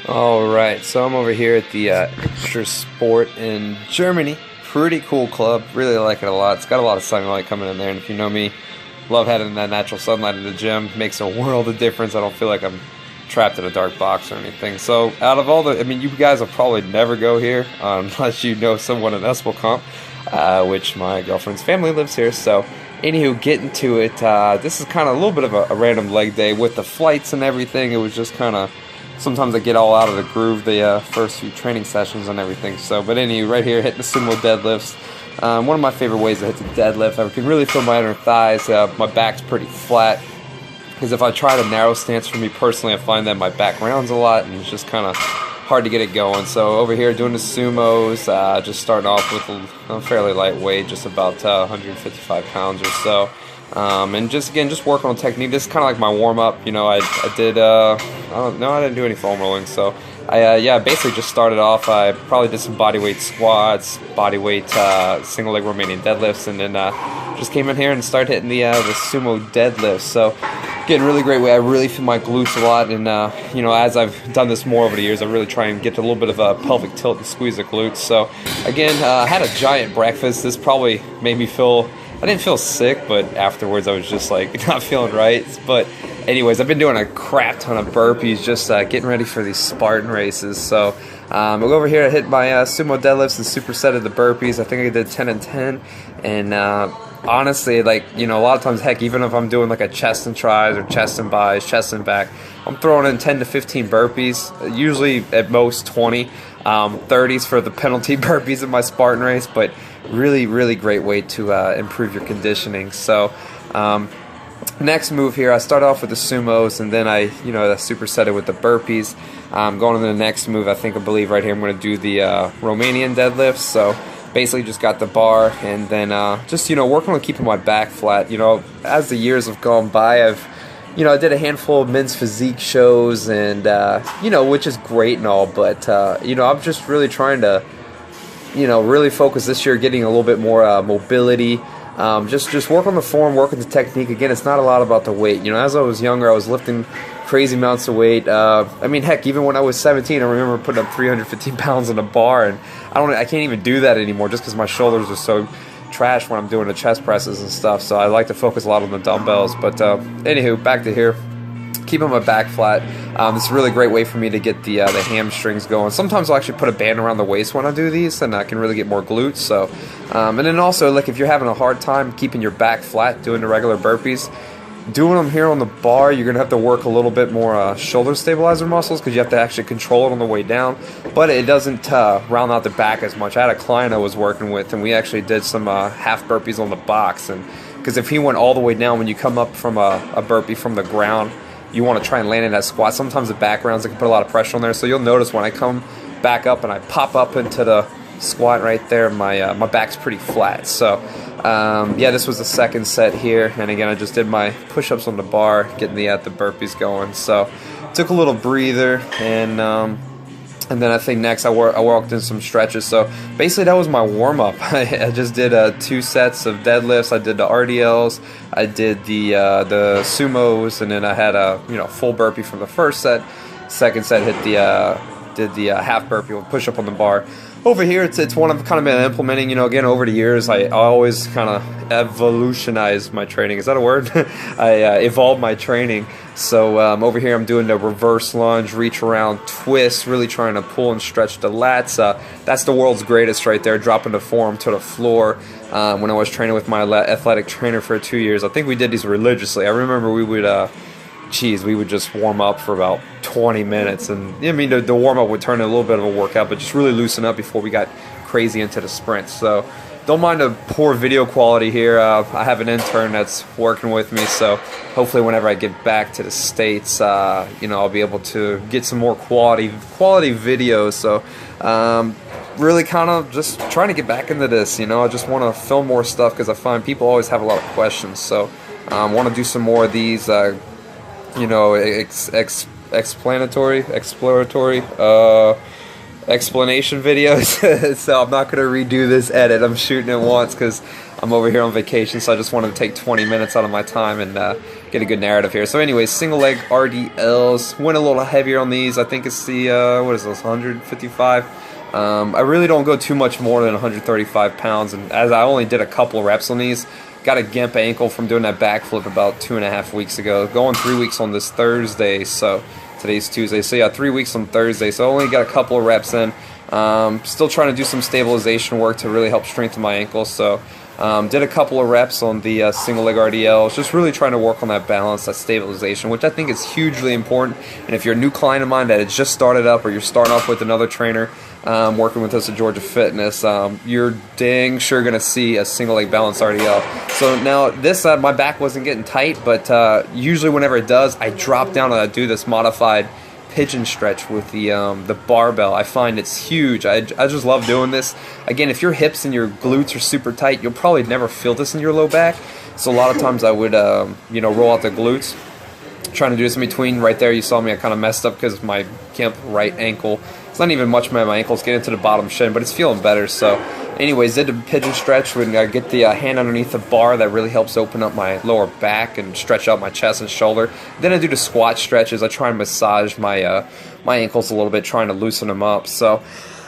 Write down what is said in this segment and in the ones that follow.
Alright, so I'm over here at the Xtrasport in Germany. Pretty cool club, really like it a lot. It's got a lot of sunlight coming in there, and if you know me, love having that natural sunlight in the gym. Makes a world of difference. I don't feel like I'm trapped in a dark box or anything. So out of all the, I mean, you guys will probably never go here unless you know someone in Espelkamp, which my girlfriend's family lives here. So anywho, getting to it, this is kind of a little bit of a random leg day with the flights and everything. It was just kind of, sometimes I get all out of the groove the first few training sessions and everything. So, but anyway, right here, hitting the sumo deadlifts. One of my favorite ways to hit the deadlift. I can really feel my inner thighs. My back's pretty flat. Because if I try to narrow stance, for me personally, I find that my back rounds a lot and it's just kind of hard to get it going. So over here doing the sumos, just starting off with a fairly light weight, just about 155 pounds or so. And just again, just working on technique. This is kind of like my warm up. You know, I did I didn't do any foam rolling. So I basically just started off. I probably did some body weight squats, body weight single leg Romanian deadlifts, and then just came in here and started hitting the sumo deadlifts. So getting really great weight. I really feel my glutes a lot, and you know, as I've done this more over the years, I really try and get a little bit of a pelvic tilt and squeeze the glutes. So again, I had a giant breakfast. This probably made me feel, I didn't feel sick, but afterwards I was just like not feeling right. But anyways, I've been doing a crap ton of burpees, just getting ready for these Spartan races. So I'll go over here to hit my sumo deadlifts and superset of the burpees. I think I did 10 and 10, and honestly, like, you know, a lot of times, heck, even if I'm doing like a chest and tries or chest and buys, chest and back, I'm throwing in 10 to 15 burpees, usually at most 20, 30s for the penalty burpees in my Spartan race, but really, really great way to improve your conditioning. So next move here, I start off with the sumos, and then I superset it with the burpees. Going to the next move, I believe right here, I'm going to do the Romanian deadlifts. So basically just got the bar, and then just, you know, working on keeping my back flat. You know, as the years have gone by, I did a handful of men's physique shows, and you know, which is great and all, but you know, I'm just really trying to, you know, really focus this year, getting a little bit more mobility. Just work on the form, work on the technique. Again, it's not a lot about the weight. You know, as I was younger, I was lifting crazy amounts of weight. I mean, heck, even when I was 17, I remember putting up 315 pounds on a bar, and I can't even do that anymore just because my shoulders are so trash when I'm doing the chest presses and stuff. So I like to focus a lot on the dumbbells. But anywho, back to here. Keeping my back flat. This is a really great way for me to get the hamstrings going. Sometimes I'll actually put a band around the waist when I do these, and I can really get more glutes. So, and then also, like, if you're having a hard time keeping your back flat doing the regular burpees, doing them here on the bar, you're gonna have to work a little bit more shoulder stabilizer muscles, because you have to actually control it on the way down. But it doesn't round out the back as much. I had a client I was working with, and we actually did some half burpees on the box, and because if he went all the way down, when you come up from a burpee from the ground, you want to try and land in that squat. Sometimes the back rounds, it can put a lot of pressure on there. So you'll notice when I come back up and I pop up into the squat right there, my back's pretty flat. So yeah, this was the second set here, and again, I just did my push-ups on the bar, getting the burpees going. So took a little breather, and then I think next I walked in some stretches. So basically that was my warm-up. I just did 2 sets of deadlifts. I did the RDLs, I did the sumos, and then I had a full burpee from the first set. Second set did the half burpee with push-up on the bar. Over here, it's one I've kind of been implementing. You know, again, over the years, I always kind of evolutionize my training. Is that a word? I evolve my training. So over here, I'm doing the reverse lunge, reach around, twist, really trying to pull and stretch the lats. That's the world's greatest right there, dropping the forearm to the floor. When I was training with my athletic trainer for 2 years, I think we did these religiously. I remember we would just warm up for about 20 minutes, and I mean, the warm up would turn into a little bit of a workout, but just really loosen up before we got crazy into the sprints. So don't mind the poor video quality here. I have an intern that's working with me, so hopefully whenever I get back to the States, you know, I'll be able to get some more quality videos. So really kind of just trying to get back into this. You know, I just want to film more stuff because I find people always have a lot of questions. So I want to do some more of these you know, exploratory explanation videos. So I'm not going to redo this edit. I'm shooting it once because I'm over here on vacation, so I just wanted to take 20 minutes out of my time and get a good narrative here. So anyways, single leg RDLs. Went a little heavier on these. I think it's the, what is this, 155? I really don't go too much more than 135 pounds, and as I only did a couple reps on these, got a gimp ankle from doing that backflip about 2.5 weeks ago. Going 3 weeks on this Thursday, so today's Tuesday. So yeah, 3 weeks on Thursday, so I only got a couple of reps in. Still trying to do some stabilization work to really help strengthen my ankles, so did a couple of reps on the single leg RDLs, just really trying to work on that balance, that stabilization, which I think is hugely important. And if you're a new client of mine that has just started up, or you're starting off with another trainer working with us at Georgia Fitness, you're dang sure going to see a single leg balance RDL. So now this, my back wasn't getting tight, but usually whenever it does, I drop down and I do this modified pigeon stretch with the barbell. I find it's huge. I just love doing this. Again, if your hips and your glutes are super tight, you'll probably never feel this in your low back. So a lot of times I would, you know, roll out the glutes. Trying to do this in between. Right there, you saw me, I kind of messed up because of my gimp right ankle. It's not even much my ankles get into the bottom shin, but it's feeling better. So anyways, did a pigeon stretch when I get the hand underneath the bar. That really helps open up my lower back and stretch out my chest and shoulder. Then I do the squat stretches. I try and massage my my ankles a little bit, trying to loosen them up. So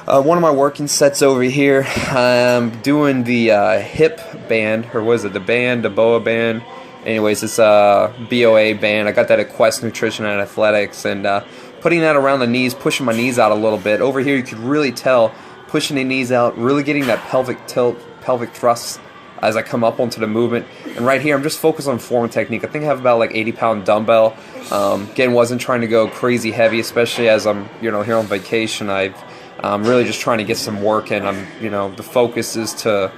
one of my working sets over here, I'm doing the hip band, or what is it, the BOA band. Anyways, it's a BOA band. I got that at Quest Nutrition and Athletics, and putting that around the knees, pushing my knees out a little bit. Over here, you could really tell, pushing the knees out, really getting that pelvic tilt, pelvic thrust as I come up onto the movement. And right here, I'm just focused on form technique. I think I have about like 80-pound dumbbell. Again, wasn't trying to go crazy heavy, especially as I'm, you know, here on vacation. I'm really just trying to get some work in. You know, the focus is to,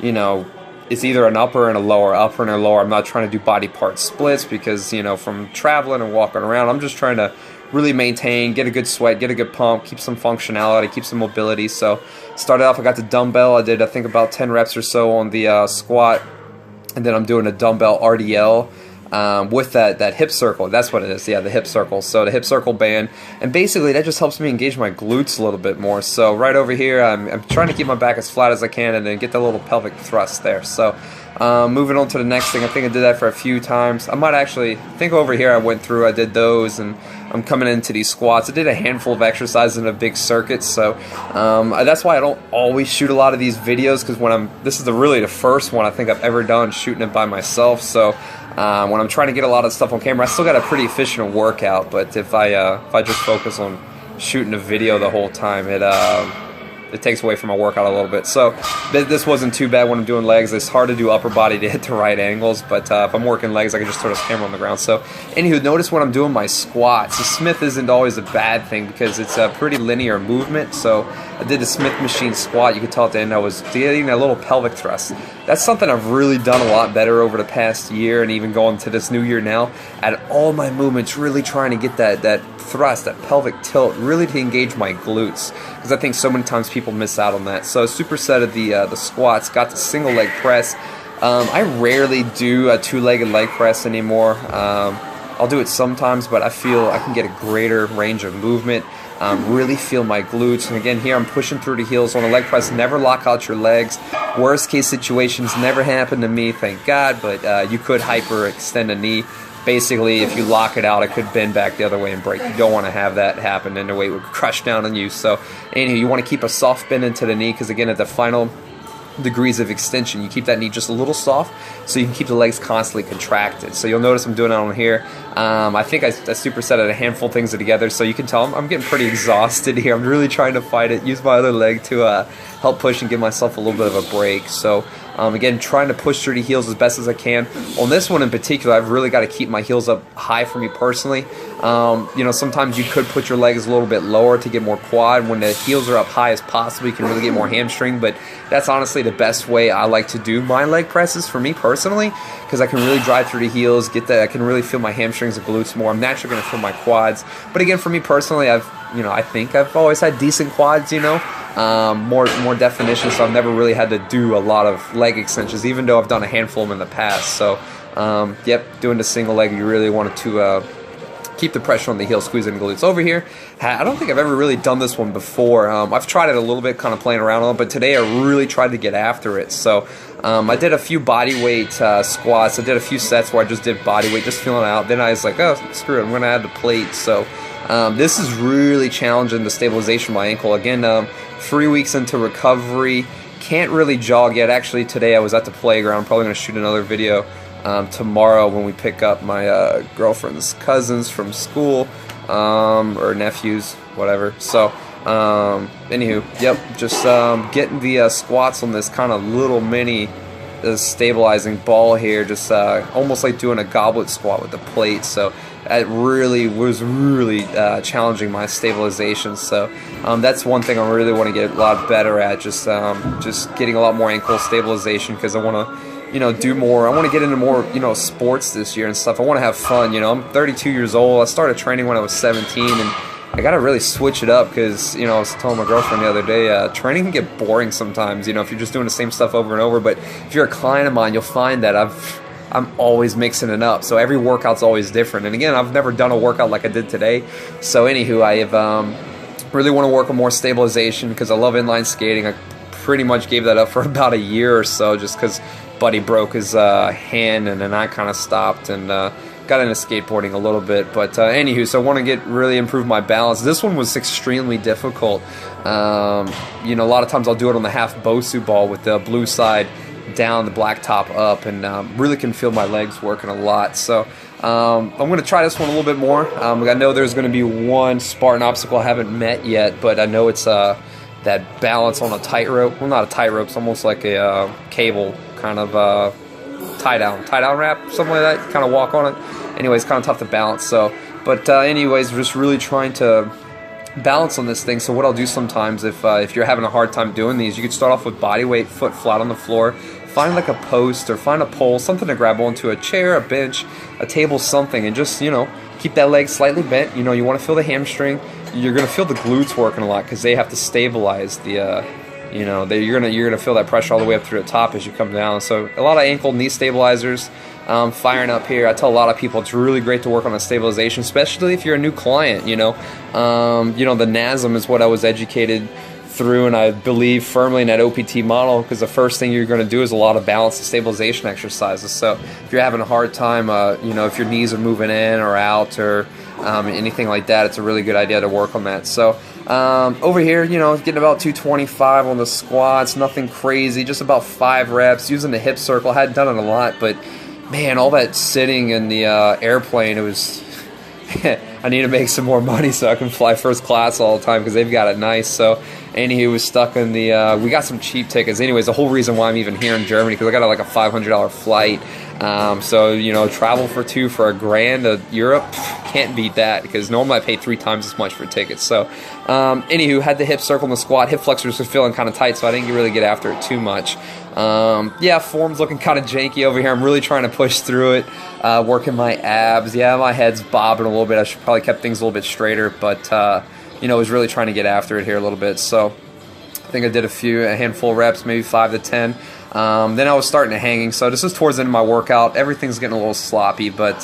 you know, it's either an upper and a lower, upper and a lower. I'm not trying to do body part splits because, you know, from traveling and walking around, I'm just trying to really maintain, get a good sweat, get a good pump, keep some functionality, keep some mobility. So started off, I got the dumbbell. I did, I think, about 10 reps or so on the squat, and then I'm doing a dumbbell RDL with that hip circle. That's what it is, yeah, the hip circle. So the hip circle band, and basically that just helps me engage my glutes a little bit more. So right over here, I'm trying to keep my back as flat as I can and then get that little pelvic thrust there. So moving on to the next thing, I think I did that for a few times. I might actually, I think over here I went through, I did those, and I'm coming into these squats. I did a handful of exercises in a big circuit, so that's why I don't always shoot a lot of these videos, because when this is really the first one I think I've ever done shooting it by myself. So when I'm trying to get a lot of stuff on camera, I still got a pretty efficient workout, but if I just focus on shooting a video the whole time, it takes away from my workout a little bit. So this wasn't too bad when I'm doing legs. It's hard to do upper body to hit the right angles, but if I'm working legs, I can just throw this camera on the ground. So anywho, notice when I'm doing my squats, the Smith isn't always a bad thing because it's a pretty linear movement. So I did the Smith machine squat. You could tell at the end I was getting that little pelvic thrust. That's something I've really done a lot better over the past year, and even going to this new year now, at all my movements, really trying to get that thrust, that pelvic tilt, really to engage my glutes, because I think so many times people miss out on that. So superset of the squats, got the single leg press. I rarely do a two-legged leg press anymore. I'll do it sometimes, but I feel I can get a greater range of movement. Really feel my glutes. And again, here I'm pushing through the heels on a leg press. Never lock out your legs. Worst case situations never happen to me, thank God, but you could hyperextend a knee. Basically, if you lock it out, it could bend back the other way and break. You don't want to have that happen, and the weight would crush down on you. So anyway, you want to keep a soft bend into the knee, because again, at the final degrees of extension, you keep that knee just a little soft so you can keep the legs constantly contracted. So you'll notice I'm doing that on here. I think I supersetted a handful of things together, so you can tell I'm getting pretty exhausted here. I'm really trying to fight it, use my other leg to help push and give myself a little bit of a break. So again, trying to push through the heels as best as I can. On this one in particular, I've really got to keep my heels up high for me personally. You know, sometimes you could put your legs a little bit lower to get more quad. When the heels are up high as possible, you can really get more hamstring, but that's honestly the best way I like to do my leg presses for me personally, because I can really drive through the heels, get that, I can really feel my hamstrings and glutes more. I'm naturally going to feel my quads, but again, for me personally, I think I've always had decent quads, you know, more definition, so I've never really had to do a lot of leg extensions, even though I've done a handful of them in the past. So yep, doing the single leg, you really wanted to keep the pressure on the heel, squeezing the glutes. Over here, I don't think I've ever really done this one before. I've tried it a little bit, kind of playing around on it, but today I really tried to get after it. So I did a few body weight squats. I did a few sets where I just did body weight, just feeling it out. Then I was like, oh, screw it, I'm going to add the plate. So this is really challenging the stabilization of my ankle. Again, 3 weeks into recovery, can't really jog yet. Actually, today I was at the playground. Probably going to shoot another video tomorrow when we pick up my girlfriend's cousins from school, or nephews, whatever. So anywho, yep, just getting the squats on this kind of little mini stabilizing ball here, just almost like doing a goblet squat with the plate. So it really was challenging my stabilization. So that's one thing I really want to get a lot better at, just getting a lot more ankle stabilization, because I want to do more. I want to get into more, sports this year and stuff. I want to have fun. I'm 32 years old. I started training when I was 17, and I got to really switch it up, because, I was telling my girlfriend the other day, training can get boring sometimes, if you're just doing the same stuff over and over. But if you're a client of mine, you'll find that I'm always mixing it up. So every workout's always different. And again, I've never done a workout like I did today. So anywho, I have really want to work on more stabilization, because I love inline skating. I pretty much gave that up for about a year or so, just because buddy broke his hand, and then I kind of stopped and got into skateboarding a little bit. But anywho, so I want to really improve my balance. This one was extremely difficult. A lot of times I'll do it on the half Bosu ball with the blue side down, the black top up, and really can feel my legs working a lot. So I'm going to try this one a little bit more. I know there's going to be one Spartan obstacle I haven't met yet, but I know it's that balance on a tightrope. Well, not a tightrope, it's almost like a cable kind of tie down wrap, something like that. Kind of walk on it. Anyways, kind of tough to balance. So, but anyways, just really trying to balance on this thing. So what I'll do sometimes, if you're having a hard time doing these, you could start off with body weight, foot flat on the floor. Find like a post or find a pole, something to grab onto, a chair, a bench, a table, something, and just keep that leg slightly bent. You want to feel the hamstring. You're gonna feel the glutes working a lot, because they have to stabilize the. You're gonna feel that pressure all the way up through the top as you come down. So a lot of ankle, knee stabilizers firing up here. I tell a lot of people it's really great to work on a stabilization, especially if you're a new client. The NASM is what I was educated through, and I believe firmly in that OPT model, because the first thing you're going to do is a lot of balance and stabilization exercises. So if you're having a hard time, if your knees are moving in or out, or anything like that, it's a really good idea to work on that. So over here, getting about 225 on the squats, nothing crazy, just about 5 reps, using the hip circle. I hadn't done it a lot, but man, all that sitting in the airplane, it was I need to make some more money so I can fly first class all the time, because they've got it nice. So he was stuck in the we got some cheap tickets. Anyways, the whole reason why I'm even here in Germany, because I got like a $500 flight. So travel for $2 for $1,000 to Europe, can't beat that, because normally I pay 3 times as much for tickets. So had the hip circle and the squat. Hip flexors was feeling kind of tight, so I didn't really get after it too much. Form's looking kind of janky over here. I'm really trying to push through it, working my abs. Yeah, my head's bobbing a little bit. I should probably kept things a little bit straighter, but I was really trying to get after it here a little bit. So I think I did a handful of reps, maybe 5 to 10. Then I was starting to hanging. So this is towards the end of my workout. Everything's getting a little sloppy, but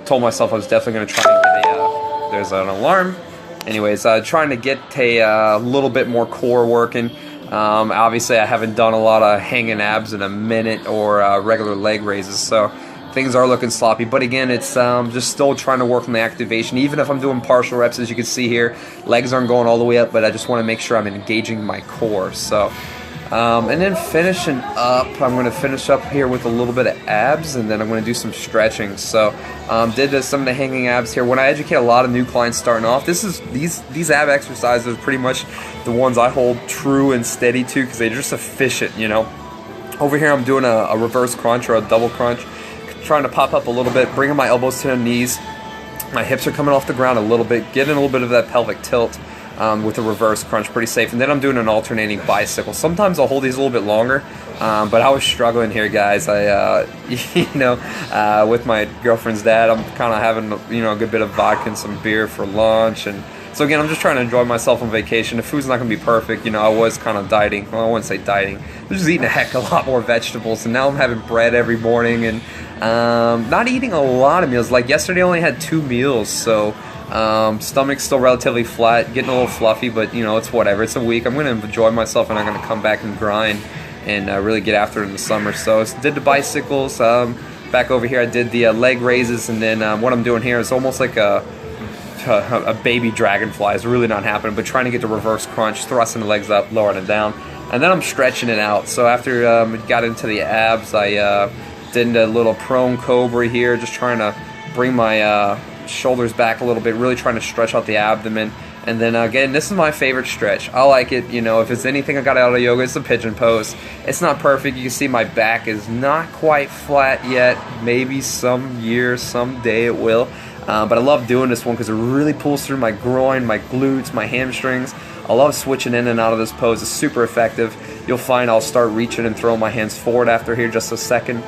told myself I was definitely going to try and get there's an alarm. Anyways, trying to get a little bit more core working. Obviously, I haven't done a lot of hanging abs in a minute, or regular leg raises, so things are looking sloppy. But again, it's just still trying to work on the activation. Even if I'm doing partial reps, as you can see here, legs aren't going all the way up, but I just want to make sure I'm engaging my core. So, and then finishing up, I'm going to finish up here with a little bit of abs, and then I'm going to do some stretching. So, did some of the hanging abs here. When I educate a lot of new clients starting off, these ab exercises are pretty much the ones I hold true and steady to, because they're just efficient. Over here I'm doing a reverse crunch or a double crunch, trying to pop up a little bit, bringing my elbows to the knees. My hips are coming off the ground a little bit, getting a little bit of that pelvic tilt. with a reverse crunch, pretty safe. And then I'm doing an alternating bicycle. Sometimes I'll hold these a little bit longer, but I was struggling here, guys. I, with my girlfriend's dad, I'm kind of having, a good bit of vodka and some beer for lunch. And so again, I'm just trying to enjoy myself on vacation. The food's not going to be perfect. I was kind of dieting. Well, I wouldn't say dieting. I was just eating a lot more vegetables. And now I'm having bread every morning and not eating a lot of meals. Like yesterday I only had 2 meals, so stomach's still relatively flat, getting a little fluffy, but it's whatever. It's a week. I'm going to enjoy myself, and I'm going to come back and grind and really get after it in the summer. So I did the bicycles. Back over here I did the leg raises, and then what I'm doing here is almost like a baby dragonfly. Is really not happening, but trying to get the reverse crunch, thrusting the legs up, lowering it down, and then I'm stretching it out. So after we got into the abs, I did a little prone cobra here, just trying to bring my shoulders back a little bit, really trying to stretch out the abdomen. And then again, this is my favorite stretch. I like it. If it's anything I got out of yoga, it's the pigeon pose. It's not perfect. You can see my back is not quite flat yet. Maybe someday it will. But I love doing this one because it really pulls through my groin, my glutes, my hamstrings. I love switching in and out of this pose. It's super effective. You'll find I'll start reaching and throwing my hands forward after here just a second.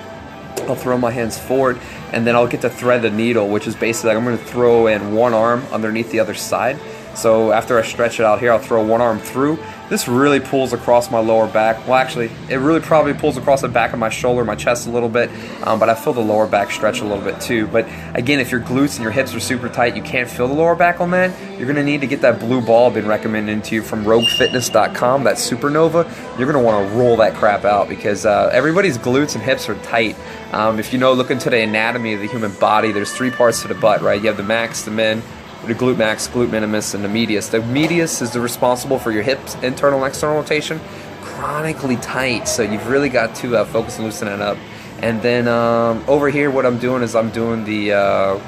I'll throw my hands forward, and then I'll get to thread the needle, which is basically like I'm going to throw in one arm underneath the other side. So after I stretch it out here, I'll throw one arm through. This really pulls across my lower back. Well, actually, it really probably pulls across the back of my shoulder, my chest a little bit, but I feel the lower back stretch a little bit too. But again, if your glutes and your hips are super tight, you can't feel the lower back on that, you're going to need to get that blue ball I've been recommending to you from roguefitness.com, that Supernova. You're going to want to roll that crap out because everybody's glutes and hips are tight. If look into the anatomy of the human body, there's 3 parts to the butt, right? You have the max, the min, the glute max, glute minimus, and the medius. The medius is responsible for your hips, internal and external rotation, chronically tight. So you've really got to focus and loosen it up. And then over here, what I'm doing is I'm doing the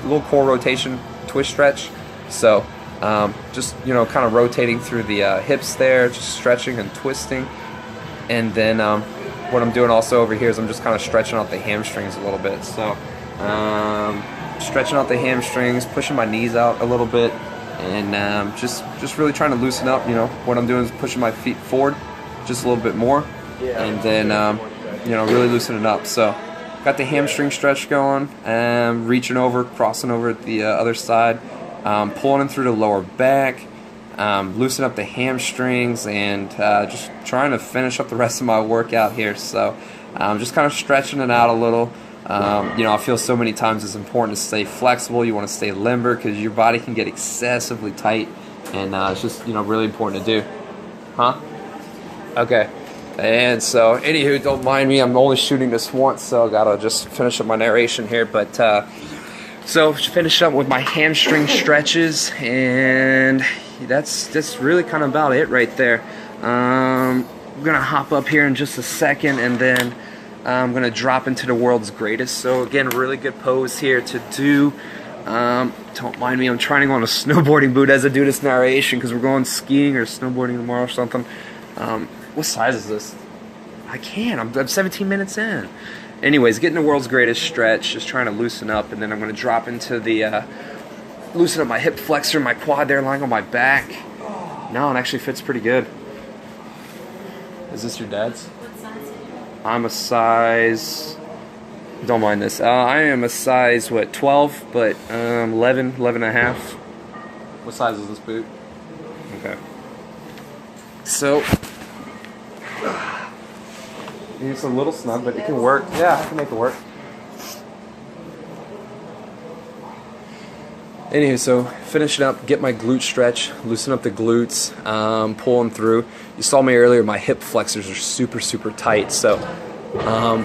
little core rotation twist stretch. So just kind of rotating through the hips there, just stretching and twisting. And then what I'm doing also over here is I'm just kind of stretching out the hamstrings a little bit. So stretching out the hamstrings, pushing my knees out a little bit, and just really trying to loosen up. What I'm doing is pushing my feet forward just a little bit more, and then really loosening up. So got the hamstring stretch going, reaching over, crossing over at the other side, pulling in through the lower back, loosen up the hamstrings, and just trying to finish up the rest of my workout here. So just kind of stretching it out a little. I feel so many times it's important to stay flexible. You want to stay limber because your body can get excessively tight, and it's just really important to do. Okay. And so, anywho, don't mind me. I'm only shooting this once, so I gotta just finish up my narration here. But so finish up with my hamstring stretches, and that's really kind of about it right there. I'm gonna hop up here in just a second, and then I'm going to drop into the world's greatest. So again, really good pose here to do. Don't mind me, I'm trying to go on a snowboarding boot as I do this narration because we're going skiing or snowboarding tomorrow or something. What size is this? I can't, I'm 17 minutes in. Anyways, getting the world's greatest stretch, just trying to loosen up, and then I'm going to drop into the, loosen up my hip flexor, my quad there, lying on my back. No, it actually fits pretty good. Is this your dad's? I'm a size, don't mind this, I am a size, 12, but 11 and a half. What size is this boot? Okay. So, it's a little snug, but it can work. Yeah, I can make it work. Anywho, so finishing up, get my glute stretch, loosen up the glutes, pulling through. You saw me earlier, my hip flexors are super, super tight. So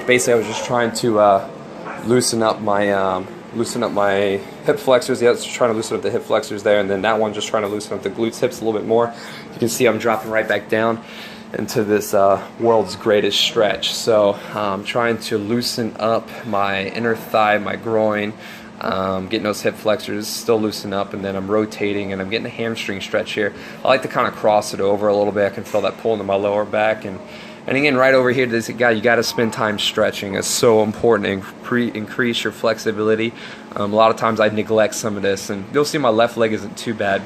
basically I was just trying to loosen up my hip flexors. Yeah, just trying to loosen up the hip flexors there, and then that one just trying to loosen up the glutes, hips a little bit more. You can see I'm dropping right back down into this world's greatest stretch. So I'm trying to loosen up my inner thigh, my groin, getting those hip flexors still loosen up, and then I'm rotating and I'm getting a hamstring stretch here. I like to kind of cross it over a little bit. I can feel that pull into my lower back, and again, right over here, this guy, you got to spend time stretching. It's so important to increase your flexibility. A lot of times I neglect some of this, and you'll see my left leg isn't too bad.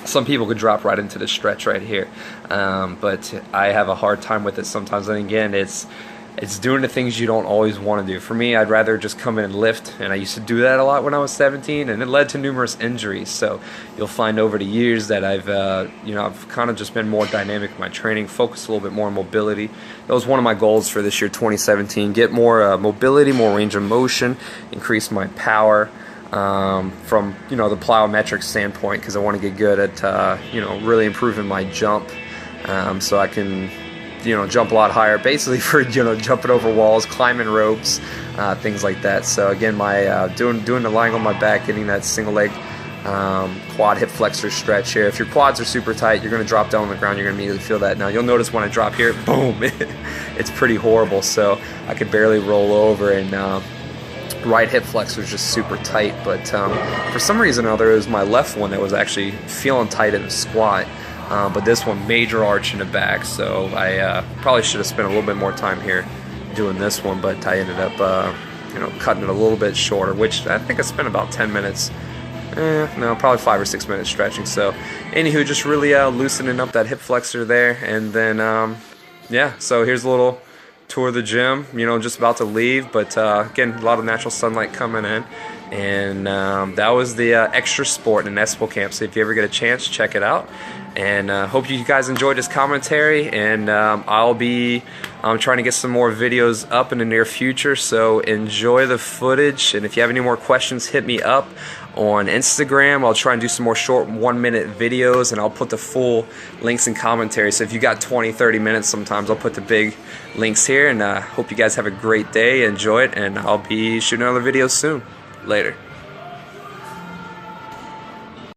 some people could drop right into this stretch right here, but I have a hard time with it sometimes. And again, it's doing the things you don't always want to do. For me, I'd rather just come in and lift, and I used to do that a lot when I was 17, and it led to numerous injuries. So you'll find over the years that I've kind of just been more dynamic in my training, focused a little bit more on mobility. That was one of my goals for this year, 2017, get more mobility, more range of motion, increase my power from the plyometric standpoint, because I want to get good at really improving my jump, so I can jump a lot higher, basically for jumping over walls, climbing ropes, things like that. So again, my doing the lying on my back, getting that single leg quad hip flexor stretch here. If your quads are super tight, you're going to drop down on the ground, you're going to immediately feel that. Now you'll notice when I drop here, boom, it's pretty horrible. So I could barely roll over, and right hip flexor is just super tight. But for some reason or other, it was my left one that was actually feeling tight in the squat. But this one, major arch in the back, so I probably should have spent a little bit more time here doing this one, but I ended up cutting it a little bit shorter, which I think I spent about 10 minutes, no, probably 5 or 6 minutes stretching. So anywho, just really loosening up that hip flexor there, and then yeah, so here's a little tour of the gym, just about to leave, but again, a lot of natural sunlight coming in. And that was the Xtrasport in Espelkamp. So if you ever get a chance, check it out. And hope you guys enjoyed this commentary. And I'll be trying to get some more videos up in the near future. So enjoy the footage. And if you have any more questions, hit me up on Instagram. I'll try and do some more short 1-minute videos, and I'll put the full links and commentary. So if you got 20-30 minutes, sometimes I'll put the big links here. And hope you guys have a great day. Enjoy it. And I'll be shooting another video soon. Later.